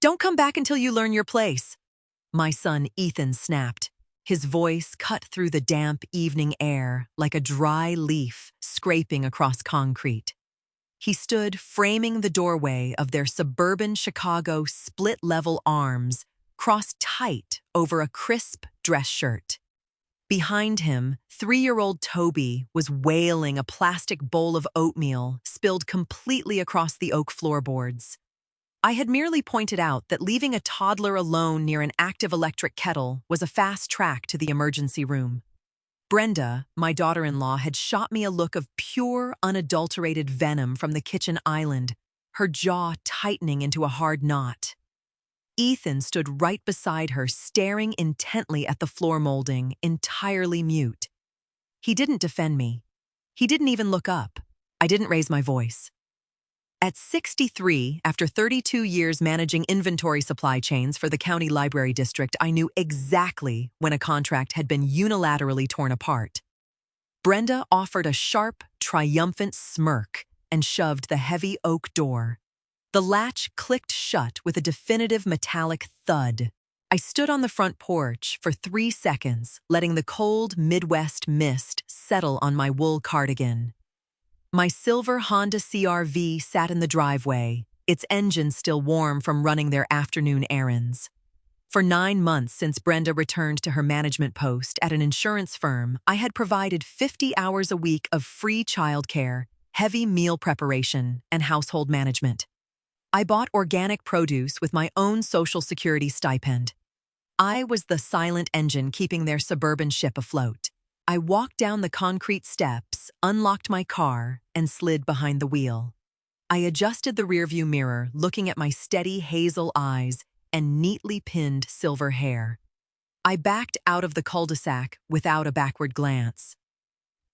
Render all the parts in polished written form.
Don't come back until you learn your place. My son Ethan snapped. His voice cut through the damp evening air like a dry leaf scraping across concrete. He stood framing the doorway of their suburban Chicago split-level arms, crossed tight over a crisp dress shirt. Behind him, 3-year-old Toby was wailing a plastic bowl of oatmeal spilled completely across the oak floorboards. I had merely pointed out that leaving a toddler alone near an active electric kettle was a fast track to the emergency room. Brenda, my daughter-in-law, had shot me a look of pure, unadulterated venom from the kitchen island, her jaw tightening into a hard knot. Ethan stood right beside her, staring intently at the floor molding, entirely mute. He didn't defend me. He didn't even look up. I didn't raise my voice. At 63, after 32 years managing inventory supply chains for the county library district, I knew exactly when a contract had been unilaterally torn apart. Brenda offered a sharp, triumphant smirk and shoved the heavy oak door. The latch clicked shut with a definitive metallic thud. I stood on the front porch for 3 seconds, letting the cold Midwest mist settle on my wool cardigan. My silver Honda CR-V sat in the driveway, its engine still warm from running their afternoon errands. For 9 months since Brenda returned to her management post at an insurance firm, I had provided 50 hours a week of free childcare, heavy meal preparation, and household management. I bought organic produce with my own Social Security stipend. I was the silent engine keeping their suburban ship afloat. I walked down the concrete steps, unlocked my car, and slid behind the wheel. I adjusted the rearview mirror, looking at my steady hazel eyes and neatly pinned silver hair. I backed out of the cul-de-sac without a backward glance.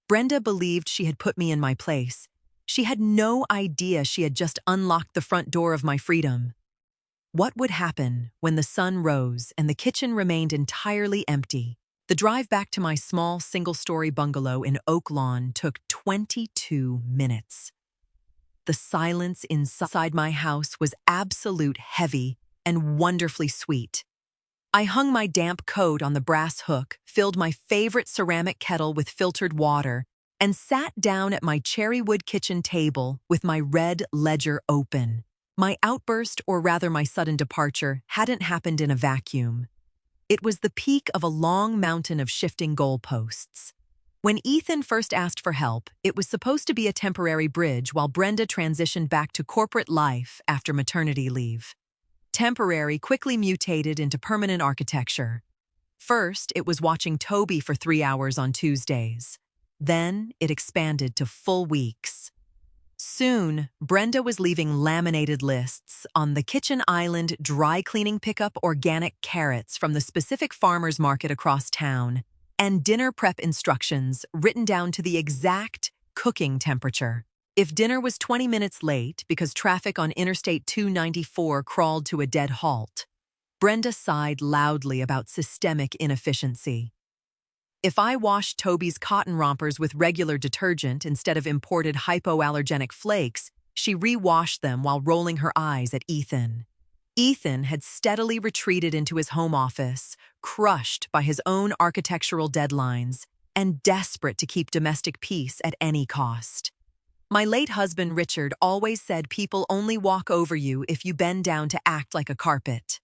Brenda believed she had put me in my place. She had no idea she had just unlocked the front door of my freedom. What would happen when the sun rose and the kitchen remained entirely empty? The drive back to my small single-story bungalow in Oak Lawn took 22 minutes. The silence inside my house was absolute, heavy, and wonderfully sweet. I hung my damp coat on the brass hook, filled my favorite ceramic kettle with filtered water, and sat down at my cherrywood kitchen table with my red ledger open. My outburst, or rather my sudden departure, hadn't happened in a vacuum. It was the peak of a long mountain of shifting goalposts. When Ethan first asked for help, it was supposed to be a temporary bridge while Brenda transitioned back to corporate life after maternity leave. Temporary quickly mutated into permanent architecture. First, it was watching Toby for 3 hours on Tuesdays. Then, it expanded to full weeks. Soon, Brenda was leaving laminated lists on the kitchen island dry cleaning pickup organic carrots from the specific farmer's market across town, and dinner prep instructions written down to the exact cooking temperature. If dinner was 20 minutes late because traffic on Interstate 294 crawled to a dead halt, Brenda sighed loudly about systemic inefficiency. If I washed Toby's cotton rompers with regular detergent instead of imported hypoallergenic flakes, she re-washed them while rolling her eyes at Ethan. Ethan had steadily retreated into his home office, crushed by his own architectural deadlines, and desperate to keep domestic peace at any cost. My late husband Richard always said people only walk over you if you bend down to act like a carpet.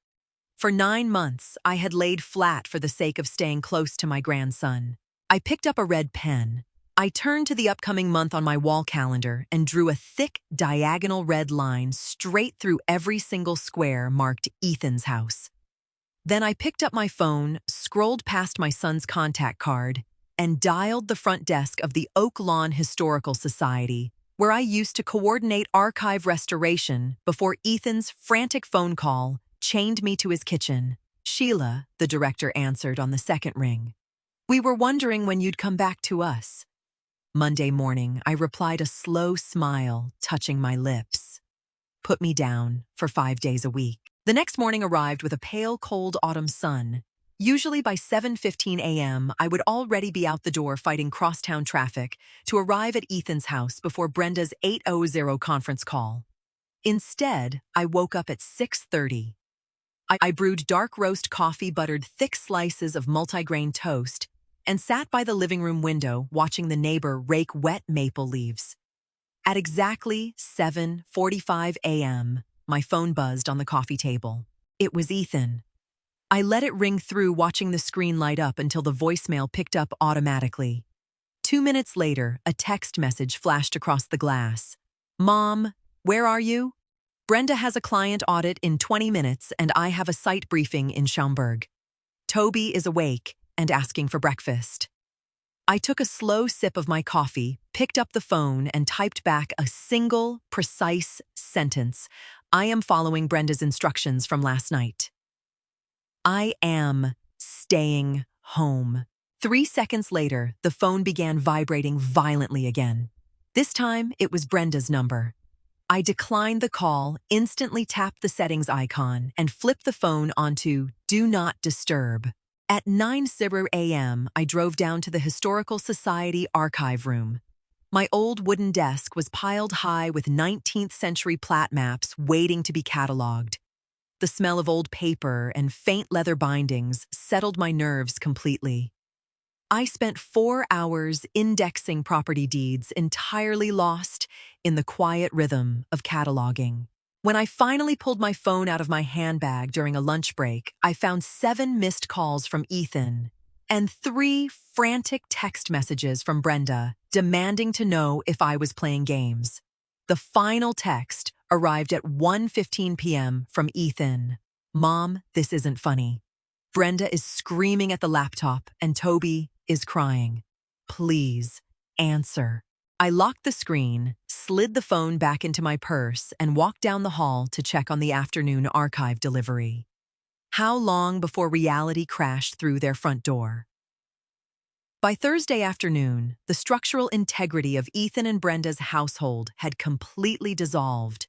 For 9 months, I had laid flat for the sake of staying close to my grandson. I picked up a red pen. I turned to the upcoming month on my wall calendar and drew a thick, diagonal red line straight through every single square marked Ethan's house. Then I picked up my phone, scrolled past my son's contact card, and dialed the front desk of the Oak Lawn Historical Society, where I used to coordinate archive restoration before Ethan's frantic phone call chained me to his kitchen. "Sheila," the director answered on the second ring. "We were wondering when you'd come back to us." Monday morning, I replied, a slow smile touching my lips. "Put me down for 5 days a week." The next morning arrived with a pale, cold autumn sun. Usually by 7:15 a.m., I would already be out the door fighting crosstown traffic to arrive at Ethan's house before Brenda's 8:00 conference call. Instead, I woke up at 6:30. I brewed dark roast coffee, buttered thick slices of multigrain toast, and sat by the living room window watching the neighbor rake wet maple leaves. At exactly 7:45 a.m., my phone buzzed on the coffee table. It was Ethan. I let it ring through, watching the screen light up until the voicemail picked up automatically. 2 minutes later, a text message flashed across the glass. "Mom, where are you? Brenda has a client audit in 20 minutes and I have a site briefing in Schaumburg. Toby is awake and asking for breakfast." I took a slow sip of my coffee, picked up the phone, and typed back a single, precise sentence. "I am following Brenda's instructions from last night. I am staying home." 3 seconds later, the phone began vibrating violently again. This time, it was Brenda's number. I declined the call, instantly tapped the settings icon, and flipped the phone onto Do Not Disturb. At 9:00 a.m., I drove down to the Historical Society archive room. My old wooden desk was piled high with 19th century plat maps waiting to be cataloged. The smell of old paper and faint leather bindings settled my nerves completely. I spent 4 hours indexing property deeds, entirely lost in the quiet rhythm of cataloging. When I finally pulled my phone out of my handbag during a lunch break, I found 7 missed calls from Ethan and 3 frantic text messages from Brenda demanding to know if I was playing games. The final text arrived at 1:15 p.m. from Ethan. "Mom, this isn't funny. Brenda is screaming at the laptop and Toby is crying. Please, answer." I locked the screen, slid the phone back into my purse, and walked down the hall to check on the afternoon archive delivery. How long before reality crashed through their front door? By Thursday afternoon, the structural integrity of Ethan and Brenda's household had completely dissolved.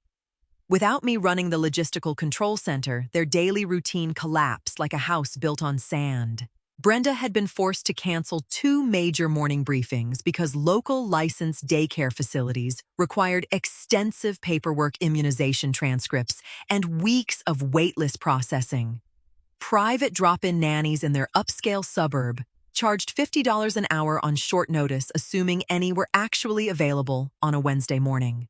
Without me running the logistical control center, their daily routine collapsed like a house built on sand. Brenda had been forced to cancel 2 major morning briefings because local licensed daycare facilities required extensive paperwork, immunization transcripts, and weeks of waitlist processing. Private drop-in nannies in their upscale suburb charged $50 an hour on short notice, assuming any were actually available on a Wednesday morning.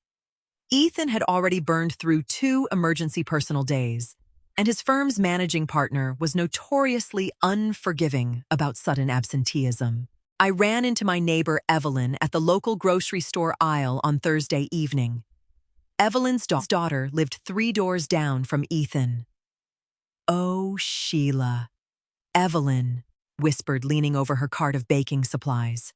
Ethan had already burned through 2 emergency personal days, and his firm's managing partner was notoriously unforgiving about sudden absenteeism. I ran into my neighbor Evelyn at the local grocery store aisle on Thursday evening. Evelyn's daughter lived 3 doors down from Ethan. "Oh, Sheila," Evelyn whispered, leaning over her cart of baking supplies.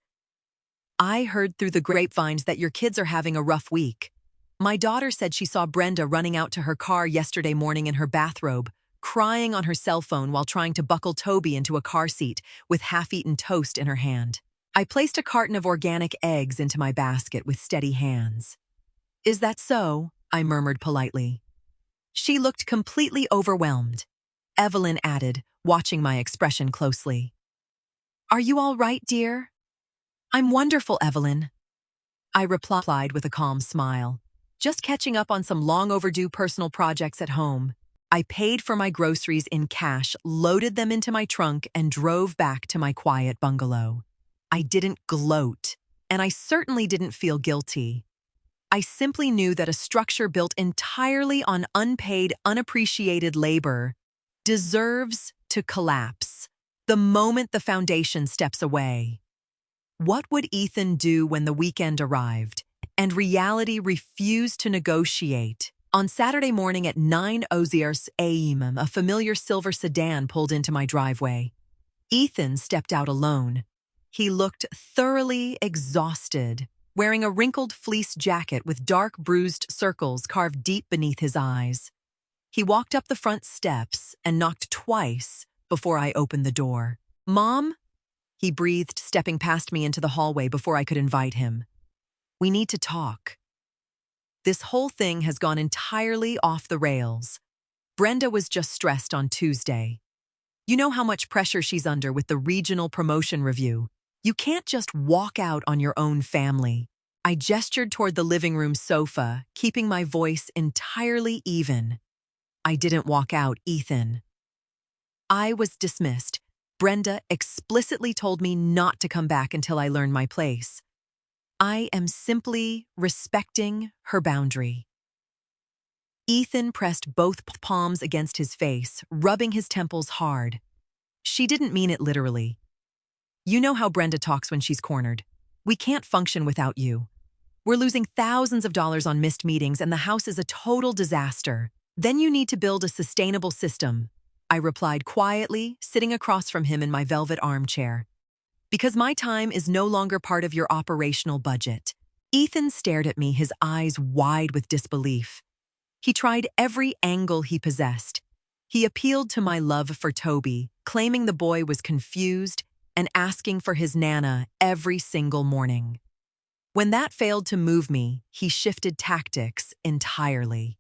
"I heard through the grapevines that your kids are having a rough week. My daughter said she saw Brenda running out to her car yesterday morning in her bathrobe, crying on her cell phone while trying to buckle Toby into a car seat with half-eaten toast in her hand. I placed a carton of organic eggs into my basket with steady hands." "Is that so?" I murmured politely. She looked completely overwhelmed. Evelyn added, watching my expression closely. "Are you all right, dear?" "I'm wonderful, Evelyn," I replied with a calm smile. "Just catching up on some long-overdue personal projects at home." I paid for my groceries in cash, loaded them into my trunk, and drove back to my quiet bungalow. I didn't gloat, and I certainly didn't feel guilty. I simply knew that a structure built entirely on unpaid, unappreciated labor deserves to collapse the moment the foundation steps away. What would Ethan do when the weekend arrived and reality refused to negotiate? On Saturday morning at 9:00 a.m., a familiar silver sedan pulled into my driveway. Ethan stepped out alone. He looked thoroughly exhausted, wearing a wrinkled fleece jacket with dark bruised circles carved deep beneath his eyes. He walked up the front steps and knocked twice before I opened the door. "Mom?" he breathed, stepping past me into the hallway before I could invite him. "We need to talk. This whole thing has gone entirely off the rails. Brenda was just stressed on Tuesday. You know how much pressure she's under with the regional promotion review. You can't just walk out on your own family." I gestured toward the living room sofa, keeping my voice entirely even. I didn't walk out, Ethan. I was dismissed. Brenda explicitly told me not to come back until I learned my place. I am simply respecting her boundary. Ethan pressed both palms against his face, rubbing his temples hard. She didn't mean it literally. You know how Brenda talks when she's cornered. We can't function without you. We're losing thousands of dollars on missed meetings and the house is a total disaster. Then you need to build a sustainable system, I replied quietly, sitting across from him in my velvet armchair. Because my time is no longer part of your operational budget. Ethan stared at me, his eyes wide with disbelief. He tried every angle he possessed. He appealed to my love for Toby, claiming the boy was confused and asking for his Nana every single morning. When that failed to move me, he shifted tactics entirely.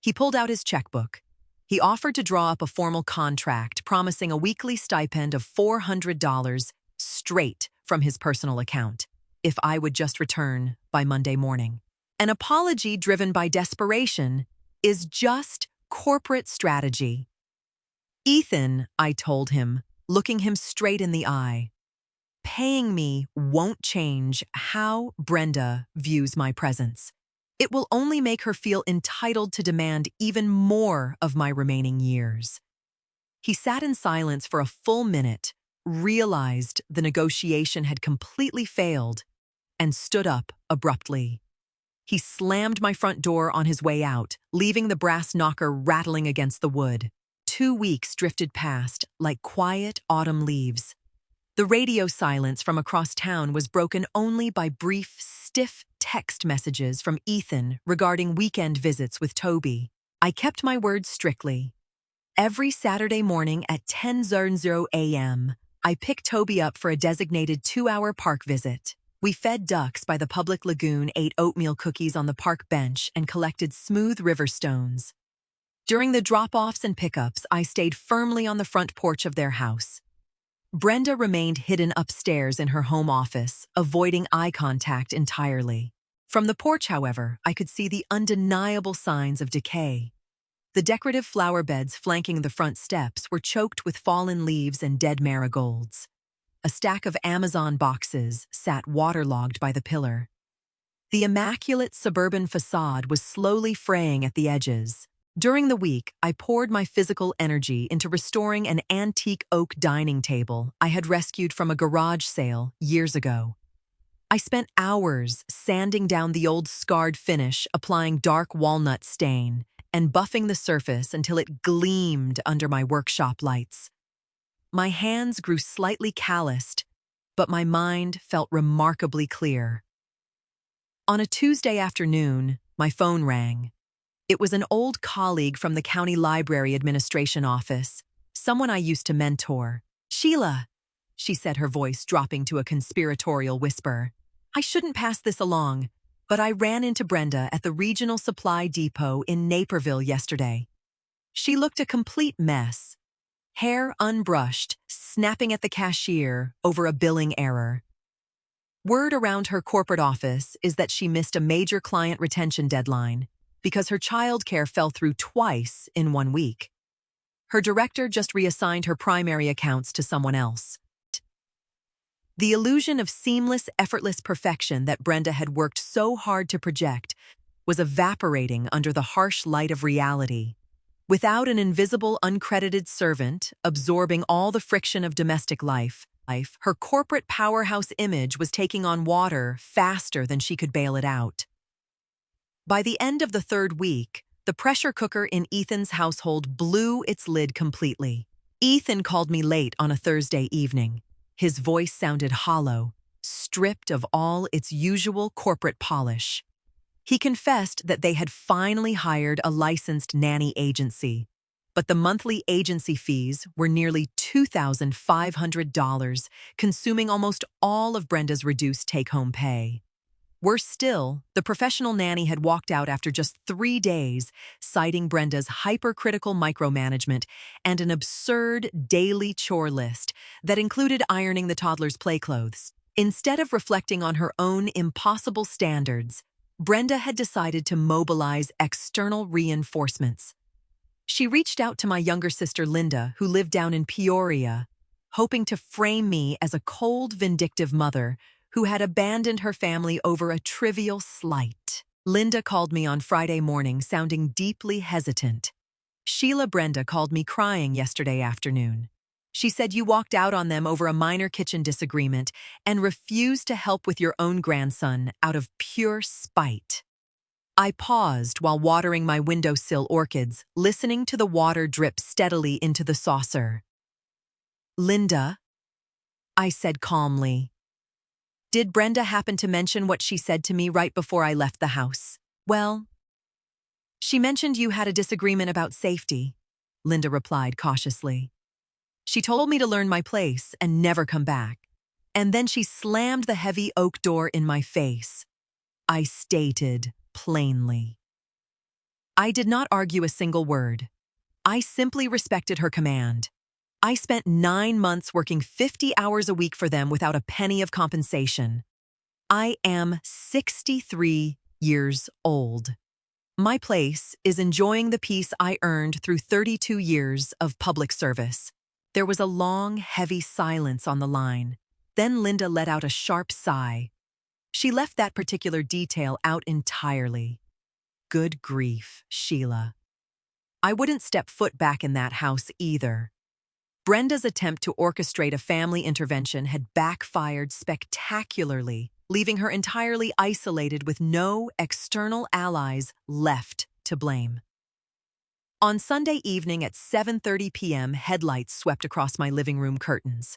He pulled out his checkbook. He offered to draw up a formal contract, promising a weekly stipend of $400 straight from his personal account, if I would just return by Monday morning. An apology driven by desperation is just corporate strategy. Ethan, I told him, looking him straight in the eye, paying me won't change how Brenda views my presence. It will only make her feel entitled to demand even more of my remaining years. He sat in silence for a full minute, realized the negotiation had completely failed, and stood up abruptly. He slammed my front door on his way out, leaving the brass knocker rattling against the wood. 2 weeks drifted past like quiet autumn leaves. The radio silence from across town was broken only by brief, stiff text messages from Ethan regarding weekend visits with Toby. I kept my word strictly. Every Saturday morning at 10:00 a.m., I picked Toby up for a designated 2-hour park visit. We fed ducks by the public lagoon, ate oatmeal cookies on the park bench, and collected smooth river stones. During the drop-offs and pickups, I stayed firmly on the front porch of their house. Brenda remained hidden upstairs in her home office, avoiding eye contact entirely. From the porch, however, I could see the undeniable signs of decay. The decorative flower beds flanking the front steps were choked with fallen leaves and dead marigolds. A stack of Amazon boxes sat waterlogged by the pillar. The immaculate suburban facade was slowly fraying at the edges. During the week, I poured my physical energy into restoring an antique oak dining table I had rescued from a garage sale years ago. I spent hours sanding down the old scarred finish, applying dark walnut stain, and buffing the surface until it gleamed under my workshop lights. My hands grew slightly calloused, but my mind felt remarkably clear. On a Tuesday afternoon, my phone rang. It was an old colleague from the county library administration office, someone I used to mentor. "Sheila," she said, her voice dropping to a conspiratorial whisper. "I shouldn't pass this along, but I ran into Brenda at the regional supply depot in Naperville yesterday. She looked a complete mess. Hair unbrushed, snapping at the cashier over a billing error. Word around her corporate office is that she missed a major client retention deadline because her childcare fell through twice in 1 week. Her director just reassigned her primary accounts to someone else. The illusion of seamless, effortless perfection that Brenda had worked so hard to project was evaporating under the harsh light of reality. Without an invisible, uncredited servant absorbing all the friction of domestic life, her corporate powerhouse image was taking on water faster than she could bail it out. By the end of the 3rd week, the pressure cooker in Ethan's household blew its lid completely. Ethan called me late on a Thursday evening. His voice sounded hollow, stripped of all its usual corporate polish. He confessed that they had finally hired a licensed nanny agency, but the monthly agency fees were nearly $2,500, consuming almost all of Brenda's reduced take-home pay. Worse still, the professional nanny had walked out after just 3 days, citing Brenda's hypercritical micromanagement and an absurd daily chore list that included ironing the toddler's playclothes. Instead of reflecting on her own impossible standards, Brenda had decided to mobilize external reinforcements. She reached out to my younger sister Linda, who lived down in Peoria, hoping to frame me as a cold, vindictive mother who had abandoned her family over a trivial slight. Linda called me on Friday morning, sounding deeply hesitant. Sheila Brenda called me crying yesterday afternoon. She said you walked out on them over a minor kitchen disagreement and refused to help with your own grandson out of pure spite. I paused while watering my windowsill orchids, listening to the water drip steadily into the saucer. Linda, I said calmly. Did Brenda happen to mention what she said to me right before I left the house? Well, she mentioned you had a disagreement about safety, Linda replied cautiously. She told me to learn my place and never come back. And then she slammed the heavy oak door in my face. I stated plainly. I did not argue a single word. I simply respected her command. I spent 9 months working 50 hours a week for them without a penny of compensation. I am 63 years old. My place is enjoying the peace I earned through 32 years of public service. There was a long, heavy silence on the line. Then Linda let out a sharp sigh. She left that particular detail out entirely. Good grief, Sheila. I wouldn't step foot back in that house either. Brenda's attempt to orchestrate a family intervention had backfired spectacularly, leaving her entirely isolated with no external allies left to blame. On Sunday evening at 7:30 p.m., headlights swept across my living room curtains.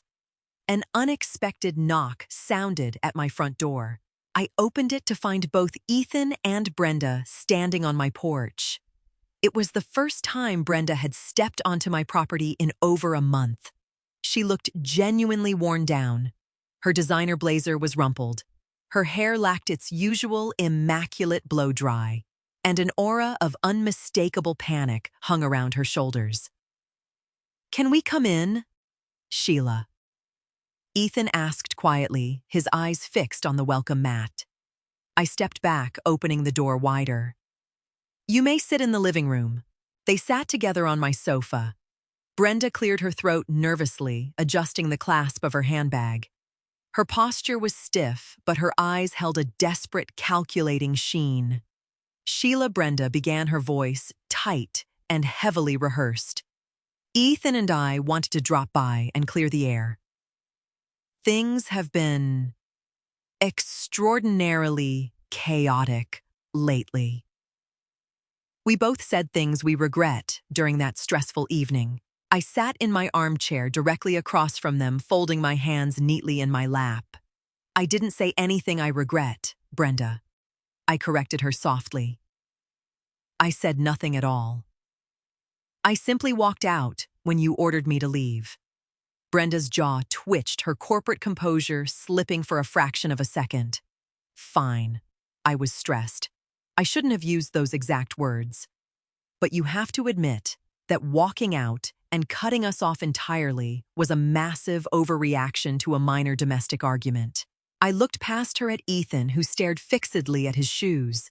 An unexpected knock sounded at my front door. I opened it to find both Ethan and Brenda standing on my porch. It was the first time Brenda had stepped onto my property in over a month. She looked genuinely worn down. Her designer blazer was rumpled. Her hair lacked its usual immaculate blow-dry, and an aura of unmistakable panic hung around her shoulders. "Can we come in, Sheila?" Ethan asked quietly, his eyes fixed on the welcome mat. I stepped back, opening the door wider. "You may sit in the living room." They sat together on my sofa. Brenda cleared her throat nervously, adjusting the clasp of her handbag. Her posture was stiff, but her eyes held a desperate, calculating sheen. Sheila Brenda began, her voice tight and heavily rehearsed. "Ethan and I wanted to drop by and clear the air. Things have been extraordinarily chaotic lately." We both said things we regret during that stressful evening. I sat in my armchair directly across from them, folding my hands neatly in my lap. "I didn't say anything I regret, Brenda," I corrected her softly. "I said nothing at all. I simply walked out when you ordered me to leave." Brenda's jaw twitched, her corporate composure slipping for a fraction of a second. "Fine." I was stressed. I shouldn't have used those exact words. "But you have to admit that walking out and cutting us off entirely was a massive overreaction to a minor domestic argument." I looked past her at Ethan, who stared fixedly at his shoes.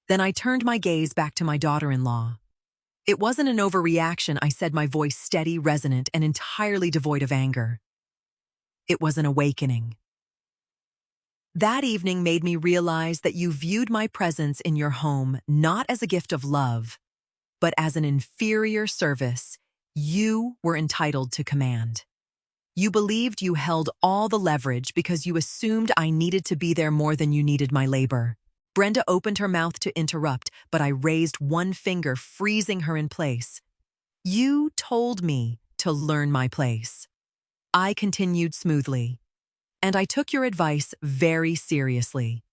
Then I turned my gaze back to my daughter-in-law. "It wasn't an overreaction," I said, my voice steady, resonant, and entirely devoid of anger. "It was an awakening. That evening made me realize that you viewed my presence in your home not as a gift of love, but as an inferior service you were entitled to command. You believed you held all the leverage because you assumed I needed to be there more than you needed my labor." Brenda opened her mouth to interrupt, but I raised one finger, freezing her in place. "You told me to learn my place." I continued smoothly. "And I took your advice very seriously.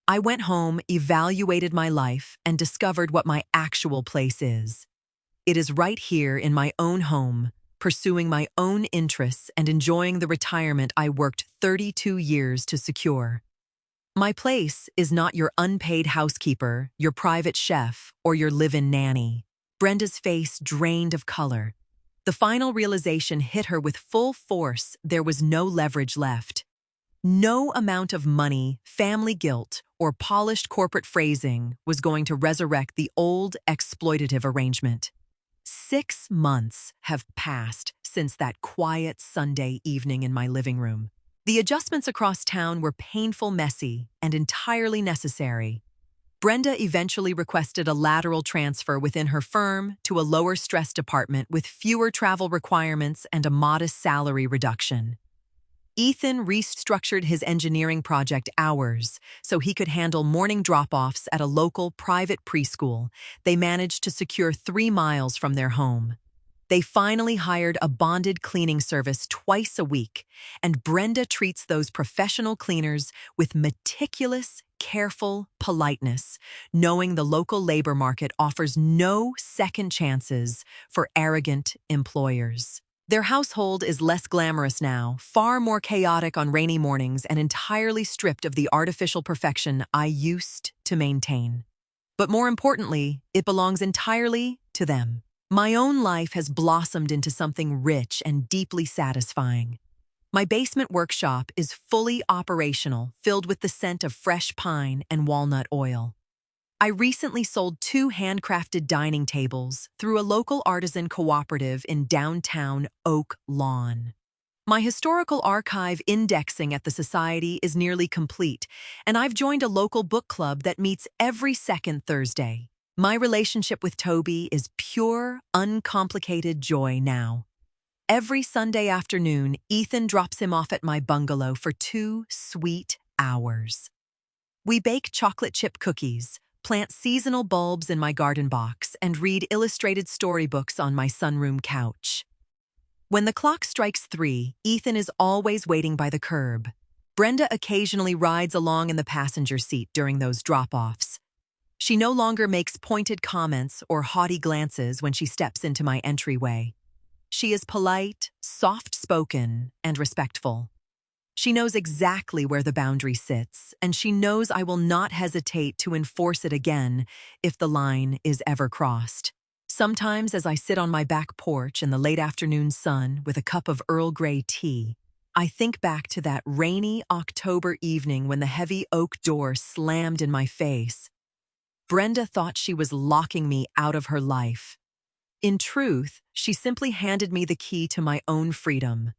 I went home, evaluated my life, and discovered what my actual place is. It is right here in my own home, pursuing my own interests and enjoying the retirement I worked 32 years to secure. My place is not your unpaid housekeeper, your private chef, or your live-in nanny." Brenda's face drained of color. The final realization hit her with full force. There was no leverage left. No amount of money, family guilt, or polished corporate phrasing was going to resurrect the old exploitative arrangement. 6 months have passed since that quiet Sunday evening in my living room. The adjustments across town were painful, messy, and entirely necessary. Brenda eventually requested a lateral transfer within her firm to a lower-stress department with fewer travel requirements and a modest salary reduction. Ethan restructured his engineering project hours so he could handle morning drop-offs at a local private preschool they managed to secure 3 miles from their home. They finally hired a bonded cleaning service twice a week, and Brenda treats those professional cleaners with meticulous, careful politeness, knowing the local labor market offers no second chances for arrogant employers. Their household is less glamorous now, far more chaotic on rainy mornings, and entirely stripped of the artificial perfection I used to maintain. But more importantly, it belongs entirely to them. My own life has blossomed into something rich and deeply satisfying. My basement workshop is fully operational, filled with the scent of fresh pine and walnut oil. I recently sold 2 handcrafted dining tables through a local artisan cooperative in downtown Oak Lawn. My historical archive indexing at the Society is nearly complete, and I've joined a local book club that meets every second Thursday. My relationship with Toby is pure, uncomplicated joy now. Every Sunday afternoon, Ethan drops him off at my bungalow for 2 sweet hours. We bake chocolate chip cookies, plant seasonal bulbs in my garden box, and read illustrated storybooks on my sunroom couch. When the clock strikes 3, Ethan is always waiting by the curb. Brenda occasionally rides along in the passenger seat during those drop-offs. She no longer makes pointed comments or haughty glances when she steps into my entryway. She is polite, soft-spoken, and respectful. She knows exactly where the boundary sits, and she knows I will not hesitate to enforce it again if the line is ever crossed. Sometimes, as I sit on my back porch in the late afternoon sun with a cup of Earl Grey tea, I think back to that rainy October evening when the heavy oak door slammed in my face. Brenda thought she was locking me out of her life. In truth, she simply handed me the key to my own freedom.